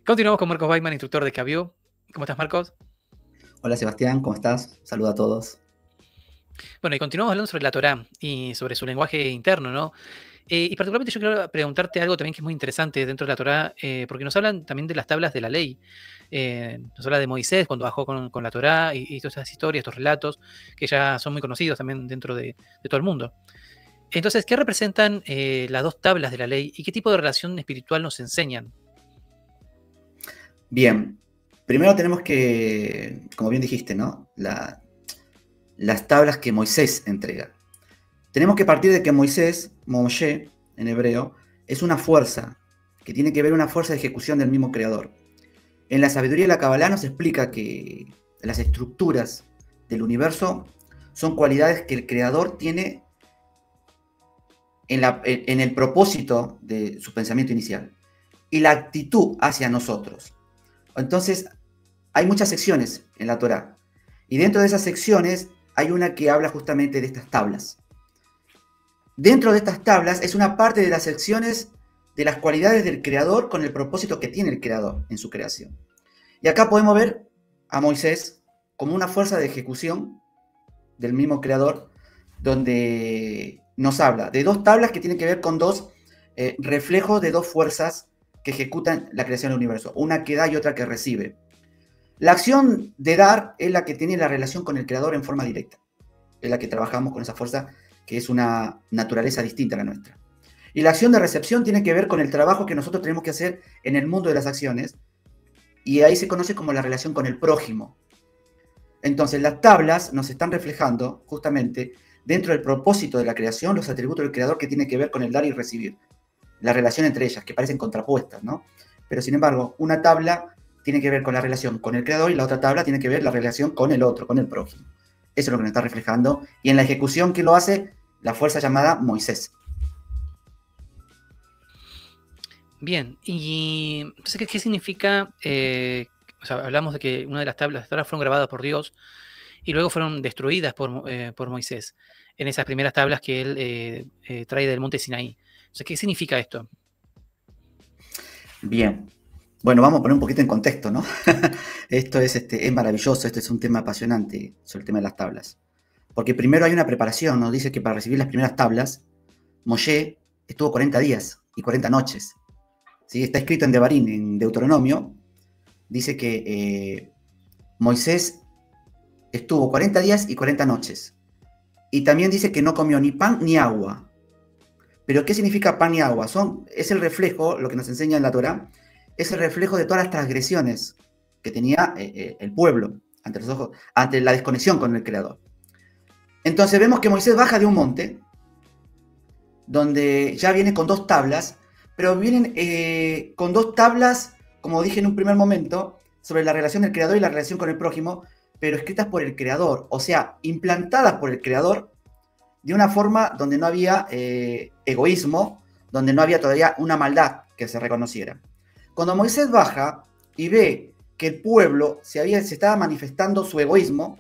Continuamos con Marcos Baiman, instructor de Cabio. ¿Cómo estás, Marcos? Hola Sebastián, ¿cómo estás? Saludos a todos. Bueno, y continuamos hablando sobre la Torá y sobre su lenguaje interno, ¿no? Y particularmente yo quiero preguntarte algo también que es muy interesante dentro de la Torá, porque nos hablan también de las tablas de la ley. Nos habla de Moisés cuando bajó con la Torá y todas estas historias, estos relatos, que ya son muy conocidos también dentro de todo el mundo. Entonces, ¿qué representan las dos tablas de la ley y qué tipo de relación espiritual nos enseñan? Bien, primero tenemos que, como bien dijiste, ¿no? Las tablas que Moisés entrega. Tenemos que partir de que Moisés, Moshe en hebreo, es una fuerza, que tiene que ver una fuerza de ejecución del mismo creador. En la sabiduría de la Kabbalah nos explica que las estructuras del universo son cualidades que el creador tiene en el propósito de su pensamiento inicial y la actitud hacia nosotros. Entonces, hay muchas secciones en la Torá. Y dentro de esas secciones hay una que habla justamente de estas tablas. Dentro de estas tablas es una parte de las secciones de las cualidades del creador con el propósito que tiene el creador en su creación. Y acá podemos ver a Moisés como una fuerza de ejecución del mismo creador, donde nos habla de dos tablas que tienen que ver con dos reflejos de dos fuerzas que ejecutan la creación del universo, una que da y otra que recibe. La acción de dar es la que tiene la relación con el creador en forma directa, es la que trabajamos con esa fuerza que es una naturaleza distinta a la nuestra. Y la acción de recepción tiene que ver con el trabajo que nosotros tenemos que hacer en el mundo de las acciones, y ahí se conoce como la relación con el prójimo. Entonces las tablas nos están reflejando justamente dentro del propósito de la creación los atributos del creador que tiene que ver con el dar y recibir. La relación entre ellas, que parecen contrapuestas, ¿no? Pero sin embargo, una tabla tiene que ver con la relación con el creador y la otra tabla tiene que ver la relación con el otro, con el prójimo. Eso es lo que nos está reflejando. Y en la ejecución que lo hace, la fuerza llamada Moisés. Bien, y entonces, ¿qué significa? O sea, hablamos de que una de las tablas fueron grabadas por Dios y luego fueron destruidas por Moisés en esas primeras tablas que él trae del monte Sinaí. O sea, ¿qué significa esto? Bien. Bueno, vamos a poner un poquito en contexto, ¿no? Esto es maravilloso, este es un tema apasionante sobre el tema de las tablas. Porque primero hay una preparación, nos dice que para recibir las primeras tablas, Moshe estuvo 40 días y 40 noches. ¿Sí? Está escrito en Devarim, en Deuteronomio, dice que Moisés estuvo 40 días y 40 noches. Y también dice que no comió ni pan ni agua. Pero ¿qué significa pan y agua? Es el reflejo, lo que nos enseña en la Torá, es el reflejo de todas las transgresiones que tenía el pueblo ante la desconexión con el Creador. Entonces vemos que Moisés baja de un monte, donde ya viene con dos tablas, pero vienen con dos tablas, como dije en un primer momento, sobre la relación del Creador y la relación con el prójimo, pero escritas por el Creador, o sea, implantadas por el Creador, de una forma donde no había egoísmo, donde no había todavía una maldad que se reconociera. Cuando Moisés baja y ve que el pueblo se estaba manifestando su egoísmo,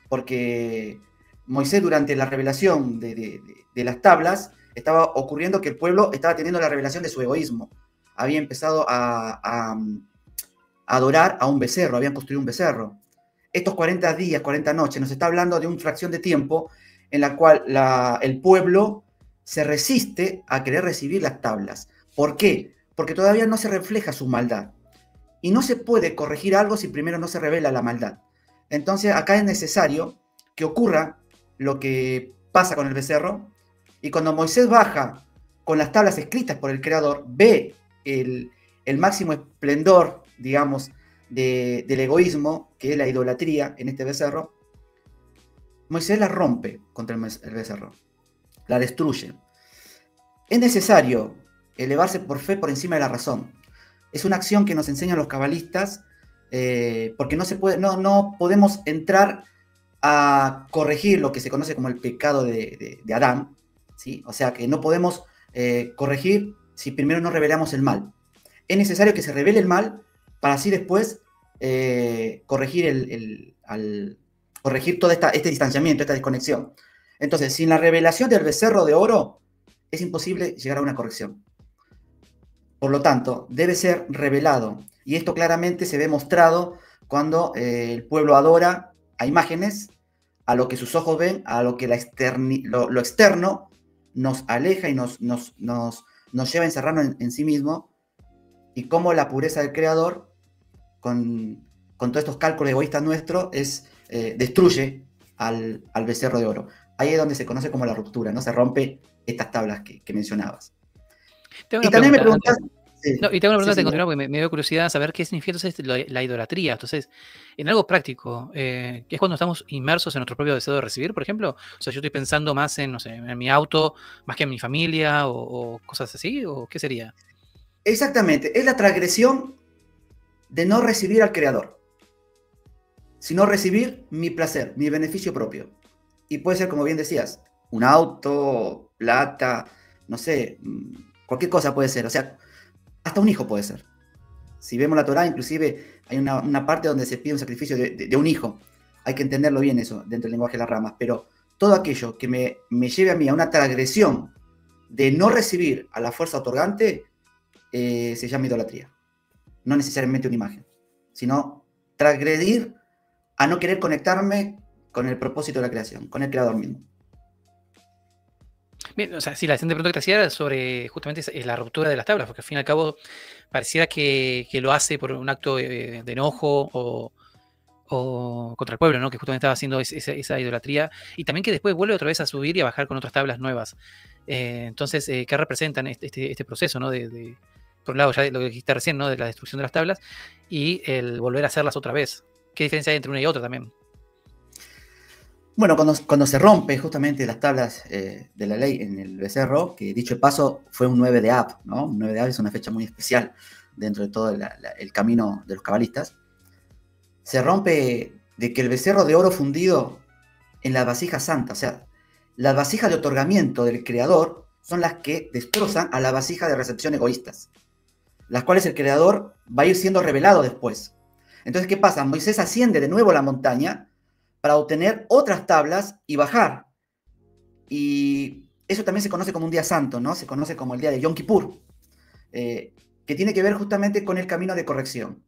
porque Moisés durante la revelación de las tablas, estaba ocurriendo que el pueblo estaba teniendo la revelación de su egoísmo. Había empezado a adorar a un becerro, habían construido un becerro. Estos 40 días, 40 noches, nos está hablando de una fracción de tiempo en la cual el pueblo se resiste a querer recibir las tablas. ¿Por qué? Porque todavía no se refleja su maldad. Y no se puede corregir algo si primero no se revela la maldad. Entonces acá es necesario que ocurra lo que pasa con el becerro, y cuando Moisés baja con las tablas escritas por el Creador, ve el máximo esplendor, digamos, del egoísmo, que es la idolatría en este becerro. Moisés la rompe contra el becerro, la destruye. Es necesario elevarse por fe por encima de la razón. Es una acción que nos enseñan los cabalistas, porque no podemos entrar a corregir lo que se conoce como el pecado de Adán, ¿sí? O sea que no podemos corregir si primero no revelamos el mal. Es necesario que se revele el mal para así después corregir corregir todo este distanciamiento, esta desconexión. Entonces, sin la revelación del becerro de oro, es imposible llegar a una corrección. Por lo tanto, debe ser revelado. Y esto claramente se ve mostrado cuando el pueblo adora a imágenes, a lo que sus ojos ven, a lo que lo externo nos aleja y nos lleva a encerrarnos en sí mismo, y cómo la pureza del Creador, con todos estos cálculos egoístas nuestros, destruye al becerro de oro. Ahí es donde se conoce como la ruptura, ¿no? Se rompe estas tablas que mencionabas. Tengo Y una también me pregunta. preguntas... No, y tengo una pregunta Sí, de continuar porque me dio curiosidad saber qué significa entonces la idolatría. Entonces, en algo práctico, que es cuando estamos inmersos en nuestro propio deseo de recibir, por ejemplo. O sea, yo estoy pensando más en, no sé, en mi auto, más que en mi familia o cosas así, ¿o qué sería? exactamente, es la transgresión de no recibir al Creador, sino recibir mi placer, mi beneficio propio. Y puede ser, como bien decías, un auto, plata, no sé, cualquier cosa puede ser. O sea, hasta un hijo puede ser. Si vemos la Torá, inclusive hay una parte donde se pide un sacrificio de un hijo. Hay que entenderlo bien eso dentro del lenguaje de las ramas. Pero todo aquello que me lleve a mí a una transgresión de no recibir a la fuerza otorgante, se llama idolatría. No necesariamente una imagen, sino transgredir a no querer conectarme con el propósito de la creación, con el creador mismo. Bien, o sea, sí, la siguiente pregunta que te hacía era sobre justamente es la ruptura de las tablas, porque al fin y al cabo pareciera que lo hace por un acto de enojo o contra el pueblo, ¿no? Que justamente estaba haciendo esa idolatría, y también que después vuelve otra vez a subir y a bajar con otras tablas nuevas. Entonces, ¿qué representan este proceso, ¿no? Por un lado, ya lo que dijiste recién, ¿no? De la destrucción de las tablas y el volver a hacerlas otra vez. ¿Qué diferencia hay entre una y otra también? Bueno, cuando se rompe justamente las tablas de la ley en el becerro, que dicho de paso fue un 9 de Ab, ¿no? Un 9 de Ab es una fecha muy especial dentro de todo el camino de los cabalistas. Se rompe de que el becerro de oro fundido en la vasija santa, o sea, las vasijas de otorgamiento del Creador son las que destrozan a la vasija de recepción egoístas, las cuales el Creador va a ir siendo revelado después. Entonces, ¿qué pasa? Moisés asciende de nuevo a la montaña para obtener otras tablas y bajar. Y eso también se conoce como un día santo, ¿no? Se conoce como el día de Yom Kippur, que tiene que ver justamente con el camino de corrección.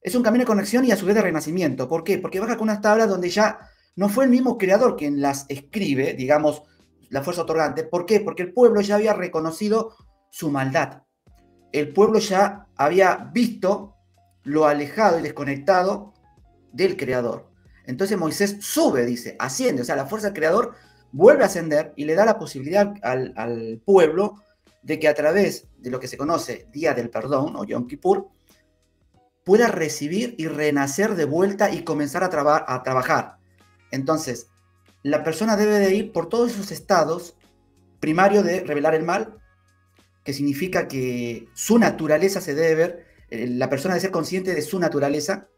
Es un camino de corrección y a su vez de renacimiento. ¿Por qué? Porque baja con unas tablas donde ya no fue el mismo creador quien las escribe, digamos, la fuerza otorgante. ¿Por qué? Porque el pueblo ya había reconocido su maldad. El pueblo ya había visto lo alejado y desconectado del creador. Entonces Moisés sube, dice, asciende, o sea, la fuerza del creador vuelve a ascender y le da la posibilidad al pueblo de que a través de lo que se conoce Día del Perdón o Yom Kippur, pueda recibir y renacer de vuelta y comenzar a trabajar. Entonces, la persona debe de ir por todos esos estados, primario de revelar el mal, que significa que su naturaleza se debe ver, la persona debe ser consciente de su naturaleza,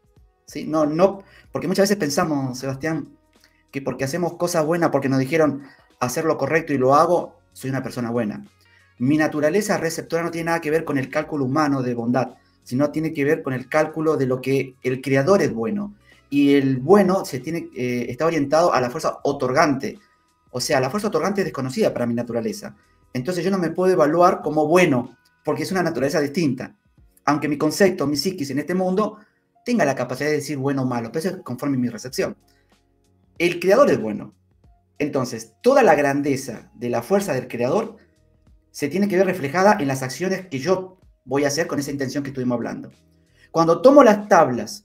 ¿sí? No, porque muchas veces pensamos, Sebastián, que porque hacemos cosas buenas, porque nos dijeron hacer lo correcto y lo hago, soy una persona buena. Mi naturaleza receptora no tiene nada que ver con el cálculo humano de bondad, sino tiene que ver con el cálculo de lo que el creador es bueno. Y el bueno está orientado a la fuerza otorgante. O sea, la fuerza otorgante es desconocida para mi naturaleza. Entonces yo no me puedo evaluar como bueno, porque es una naturaleza distinta. Aunque mi concepto, mi psiquis en este mundo tenga la capacidad de decir bueno o malo, pero eso es conforme a mi recepción. El creador es bueno. Entonces, toda la grandeza de la fuerza del creador se tiene que ver reflejada en las acciones que yo voy a hacer con esa intención que estuvimos hablando. Cuando tomo las tablas,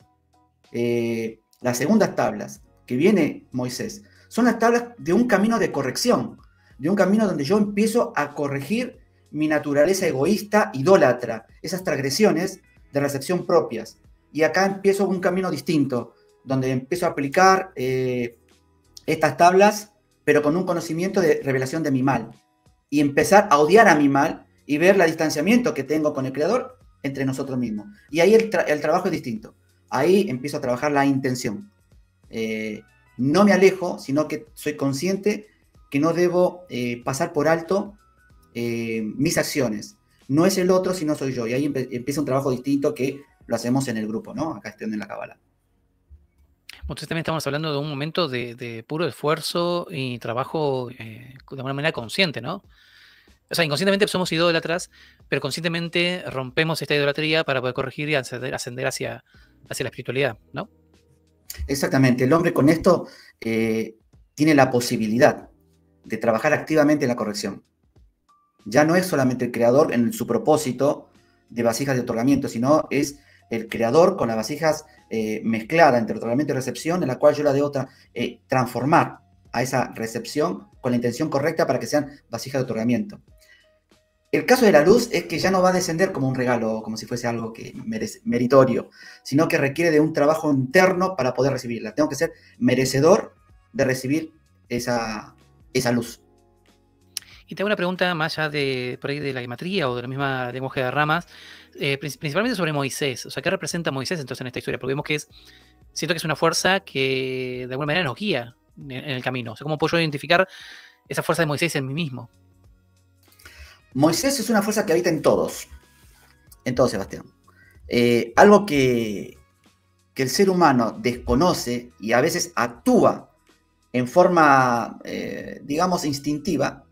las segundas tablas que viene Moisés, son las tablas de un camino de corrección, de un camino donde yo empiezo a corregir mi naturaleza egoísta, idólatra, esas transgresiones de recepción propias. Y acá empiezo un camino distinto, donde empiezo a aplicar estas tablas, pero con un conocimiento de revelación de mi mal. Y empezar a odiar a mi mal y ver el distanciamiento que tengo con el Creador entre nosotros mismos. Y ahí el trabajo es distinto. Ahí empiezo a trabajar la intención. No me alejo, sino que soy consciente que no debo pasar por alto mis acciones. No es el otro, sino soy yo. Y ahí empieza un trabajo distinto que lo hacemos en el grupo, ¿no? Acá estoy en la Cábala. Entonces también estamos hablando de un momento de puro esfuerzo y trabajo de alguna manera consciente, ¿no? O sea, inconscientemente somos idólatras, pero conscientemente rompemos esta idolatría para poder corregir y ascender hacia la espiritualidad, ¿no? Exactamente, el hombre con esto tiene la posibilidad de trabajar activamente en la corrección. Ya no es solamente el creador en su propósito de vasijas de otorgamiento, sino es el creador con las vasijas mezcladas entre otorgamiento y recepción, en la cual yo la debo transformar a esa recepción con la intención correcta para que sean vasijas de otorgamiento. El caso de la luz es que ya no va a descender como un regalo, como si fuese algo que meritorio, sino que requiere de un trabajo interno para poder recibirla. Tengo que ser merecedor de recibir esa luz. Y te hago una pregunta más allá por ahí de la gematría o de la misma lenguaje de ramas, principalmente sobre Moisés. O sea, ¿qué representa Moisés entonces en esta historia? Porque vemos que siento que es una fuerza que de alguna manera nos guía en el camino. O sea, ¿cómo puedo yo identificar esa fuerza de Moisés en mí mismo? Moisés es una fuerza que habita en todos, Sebastián. Algo que el ser humano desconoce y a veces actúa en forma, digamos, instintiva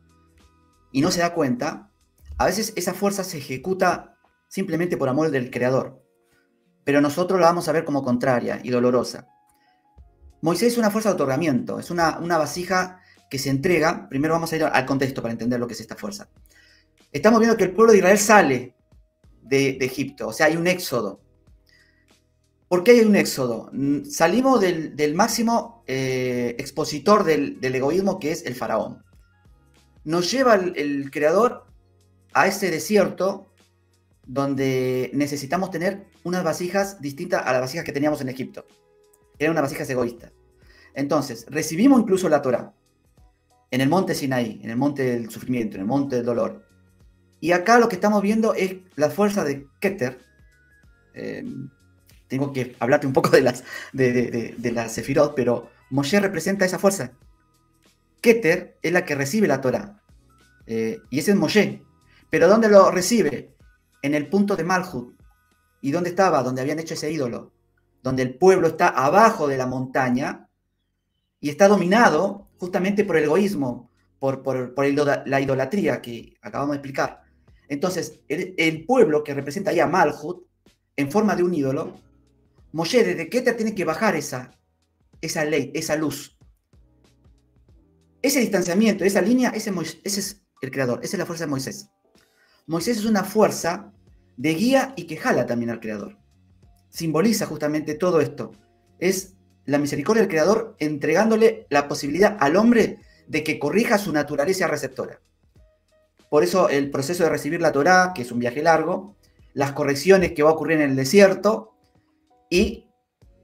y no se da cuenta, a veces esa fuerza se ejecuta simplemente por amor del creador, pero nosotros la vamos a ver como contraria y dolorosa. Moisés es una fuerza de otorgamiento, es una vasija que se entrega. Primero vamos a ir al contexto para entender lo que es esta fuerza. Estamos viendo que el pueblo de Israel sale de Egipto, o sea, hay un éxodo. ¿Por qué hay un éxodo? Salimos del máximo expositor del egoísmo, que es el faraón. Nos lleva el creador a ese desierto donde necesitamos tener unas vasijas distintas a las vasijas que teníamos en Egipto. Eran unas vasijas egoístas. Entonces, recibimos incluso la Torá en el monte Sinaí, en el monte del sufrimiento, en el monte del dolor. Y acá lo que estamos viendo es la fuerza de Keter. Tengo que hablarte un poco de las Sefirot, pero Moshe representa esa fuerza. Keter es la que recibe la Torá. Y ese es Moshe. Pero ¿dónde lo recibe? En el punto de Malhut. ¿Y dónde estaba? Donde habían hecho ese ídolo. Donde el pueblo está abajo de la montaña y está dominado justamente por el egoísmo, por la idolatría que acabamos de explicar. Entonces, el pueblo que representa ahí a Malhut, en forma de un ídolo, Moshe desde Keter tiene que bajar esa ley, esa luz. Ese distanciamiento, esa línea, ese es el creador, esa es la fuerza de Moisés. Moisés es una fuerza de guía y que jala también al creador. Simboliza justamente todo esto. Es la misericordia del creador entregándole la posibilidad al hombre de que corrija su naturaleza receptora. Por eso el proceso de recibir la Torá, que es un viaje largo, las correcciones que va a ocurrir en el desierto y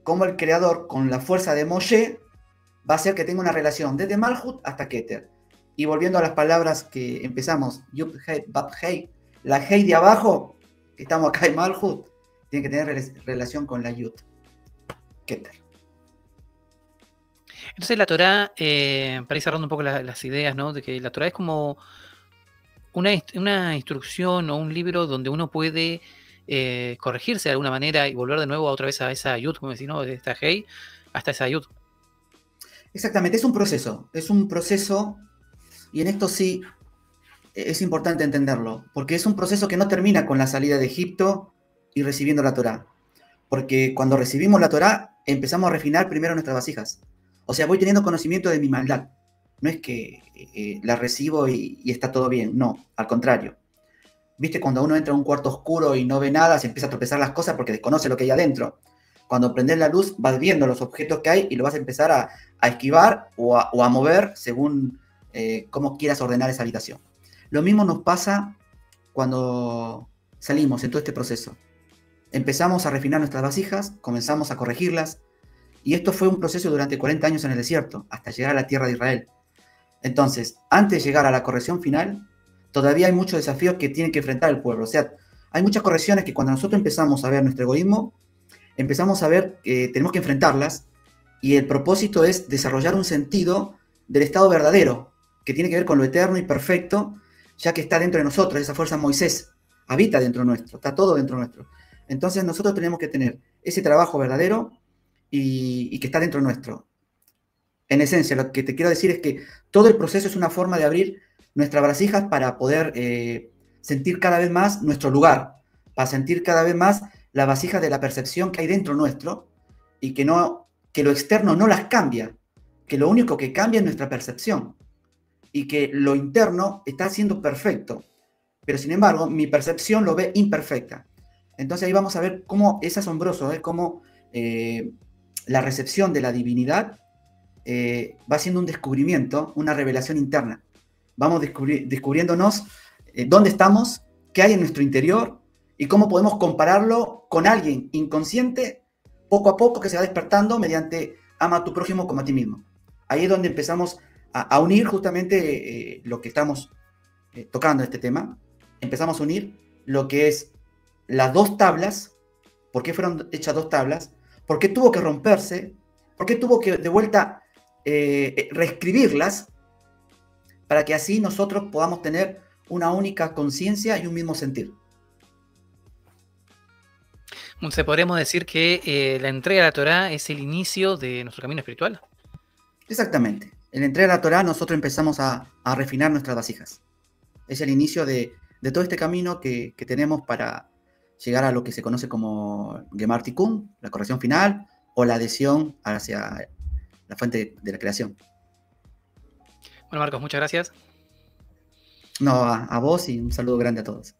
cómo el creador con la fuerza de Moshe va a hacer que tenga una relación desde Malhut hasta Keter. Y volviendo a las palabras que empezamos, Yud, Hei, Bab, Hei, la Hei de abajo, que estamos acá en Malhut, tiene que tener relación con la Yud, Keter. Entonces la Torá, para ir cerrando un poco las ideas, ¿no? De que la Torá es como una instrucción o un libro donde uno puede corregirse de alguna manera y volver de nuevo otra vez a esa Yud, como decís, ¿no? De esta Hei hasta esa Yud. Exactamente, es un proceso, y en esto sí es importante entenderlo, porque es un proceso que no termina con la salida de Egipto y recibiendo la Torá. Porque cuando recibimos la Torá, empezamos a refinar primero nuestras vasijas. O sea, voy teniendo conocimiento de mi maldad. No es que la recibo y está todo bien, no, al contrario. ¿Viste? Cuando uno entra a un cuarto oscuro y no ve nada, se empieza a tropezar las cosas porque desconoce lo que hay adentro. Cuando prendes la luz, vas viendo los objetos que hay y lo vas a empezar a esquivar o a mover según cómo quieras ordenar esa habitación. Lo mismo nos pasa cuando salimos en todo este proceso. Empezamos a refinar nuestras vasijas, comenzamos a corregirlas, y esto fue un proceso durante 40 años en el desierto, hasta llegar a la tierra de Israel. Entonces, antes de llegar a la corrección final, todavía hay muchos desafíos que tiene que enfrentar el pueblo. O sea, hay muchas correcciones que cuando nosotros empezamos a ver nuestro egoísmo, empezamos a ver que tenemos que enfrentarlas, y el propósito es desarrollar un sentido del estado verdadero, que tiene que ver con lo eterno y perfecto, ya que está dentro de nosotros, esa fuerza Moisés, habita dentro nuestro, está todo dentro nuestro. Entonces nosotros tenemos que tener ese trabajo verdadero y que está dentro nuestro. En esencia, lo que te quiero decir es que todo el proceso es una forma de abrir nuestras vasijas para poder sentir cada vez más nuestro lugar, para sentir cada vez más la vasija de la percepción que hay dentro nuestro y que lo externo no las cambia, que lo único que cambia es nuestra percepción y que lo interno está siendo perfecto, pero sin embargo mi percepción lo ve imperfecta. Entonces ahí vamos a ver cómo es asombroso, cómo la recepción de la divinidad va siendo un descubrimiento, una revelación interna. Vamos descubriéndonos dónde estamos, qué hay en nuestro interior y cómo podemos compararlo con alguien inconsciente poco a poco que se va despertando mediante ama a tu prójimo como a ti mismo. Ahí es donde empezamos a unir justamente lo que estamos tocando este tema. Empezamos a unir lo que es las dos tablas. ¿Por qué fueron hechas dos tablas? ¿Por qué tuvo que romperse? ¿Por qué tuvo que de vuelta reescribirlas para que así nosotros podamos tener una única conciencia y un mismo sentir? Entonces, podríamos decir que la entrega de la Torá es el inicio de nuestro camino espiritual. Exactamente. En la entrega de la Torá nosotros empezamos a refinar nuestras vasijas. Es el inicio de todo este camino que tenemos para llegar a lo que se conoce como Gemar Tikkun, la corrección final, o la adhesión hacia la fuente de la creación. Bueno, Marcos, muchas gracias. No, a vos y un saludo grande a todos.